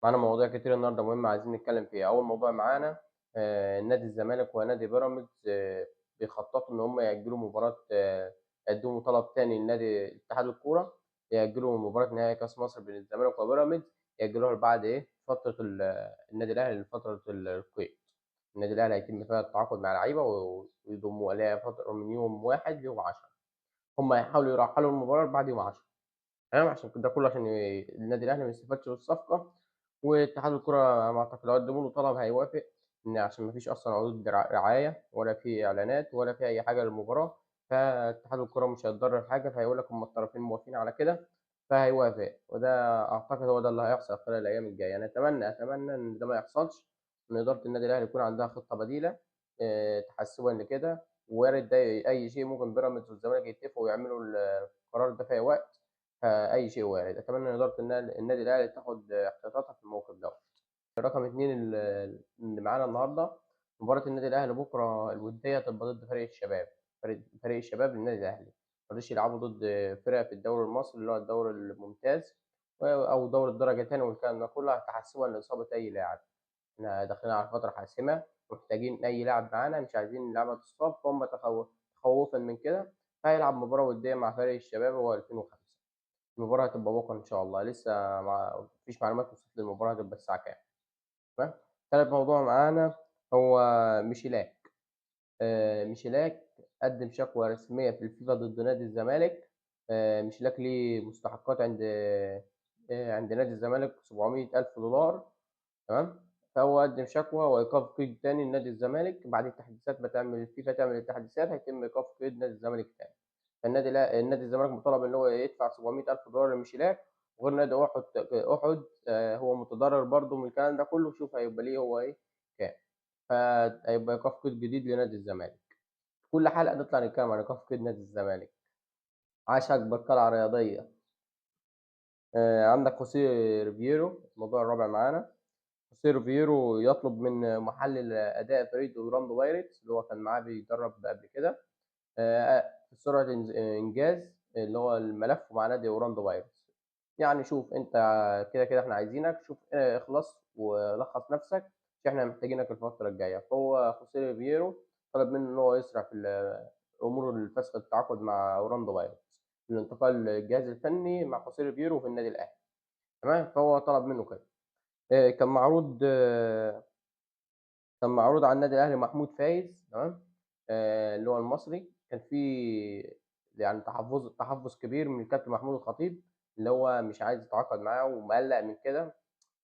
معانا مواضيع كتير النهارده مهمة عايزين نتكلم فيها. أول موضوع معانا نادي الزمالك ونادي بيراميدز بيخططوا إن هم يأجلوا مباراة قدموا طلب تاني لنادي اتحاد الكورة يأجلوا مباراة نهائي كأس مصر بين الزمالك وبيراميدز يأجلوها لبعد فترة النادي الأهلي لفترة القيد. النادي الأهلي هيتم فيها التعاقد مع لعيبة ويضموا إليها فترة من يوم 1 ليوم 10. هم هيحاولوا يرحلوا المباراة لبعد يوم 10. تمام، عشان ده كله عشان النادي الأهلي ما يستفادش بالصفقة، واتحاد الكرة على ما أعتقد لو قدموا له طلب هيوافق، إن عشان ما فيش أصلًا عقود رعاية ولا في إعلانات ولا في أي حاجة للمباراة، فاتحاد الكرة مش هيتضرر حاجة، فهيقول لك هُم الطرفين موافقين على كده، فهيوافق، وده أعتقد هو ده اللي هيحصل خلال الأيام الجاية. أتمنى إن ده ما يحصلش، إن إدارة النادي الأهلي يكون عندها خطة بديلة تحسبًا لكده، ووارد ده أي شيء ممكن بيراميدز والزمالك يتفقوا ويعملوا القرار ده في أي وقت. أي شيء وارد. أتمنى إن إدارة النادي الأهلي تاخد احتياطاتها في الموقف دوّة. رقم 2 اللي معانا النهارده، مباراة النادي الأهلي بكرة الودية هتبقى ضد فريق الشباب، فريق الشباب للنادي الأهلي. ما رضيوش يلعبوا ضد فرق في الدوري المصري اللي هو الدوري الممتاز أو دوري الدرجة تاني والكلام ده كله تحسبًا لإصابة أي لاعب. إحنا داخلين على فترة حاسمة ومحتاجين أي لاعب معانا، مش عايزين اللعيبة تتصاب، فهم تخوّفًا من كده هيلعب مباراة ودية مع فريق الشباب هو 2005. المباراة هتبقى بكرة إن شاء الله، لسه ما فيش معلومات وصلت لي المباراة هتبقى الساعة كام. تمام. تالت موضوع معانا هو ميشيلاك. ميشيلاك قدّم شكوى رسمية في الفيفا ضد نادي الزمالك. ميشيلاك ليه مستحقات عند نادي الزمالك 700.000 دولار. تمام. فهو قدّم شكوى وإيقاف قيد تاني لنادي الزمالك بعد التحديثات ما تعمل الفيفا تعمل التحديثات هيتم إيقاف قيد نادي الزمالك تاني. نادي الزمالك مطالب إن هو يدفع 700.000 دولار لميشيلاك، وغير نادي أحد هو متضرر برضه من الكلام ده كله، شوف هيبقى ليه هو إيه كام. فهيبقى إيقاف قيد جديد لنادي الزمالك. كل حلقة نطلع نتكلم عن إيقاف قيد نادي الزمالك. عاش أكبر قلعة رياضية. عندك خوسيه ريفيرو الموضوع الرابع معانا. خوسيه ريفيرو يطلب من محلل أداء فريق أورلاندو بايرتس اللي هو كان معاه بيدرب قبل كده في سرعة إنجاز اللي هو الملف مع نادي أورلاندو بايرتس. يعني شوف أنت كده إحنا عايزينك، شوف اخلص ولخّص نَفْسك عشان إحنا محتاجينك الفترة الجاية. فهو خوسيه ريفيرو طلب منه إن هو يسرع في أمور الفسخ التعاقد مع أورلاندو بايرتس لانتقال الجهاز الفني مع خوسيه ريفيرو في النادي الأهلي. تمام. فهو طلب منه كده. كان معروض على النادي الأهلي محمود فايز. تمام. اللي هو المصري. كان في يعني تحفُّظ كبير من الكابتن محمود الخطيب، اللي هو مش عايز يتعاقد معاه ومقلّق من كده.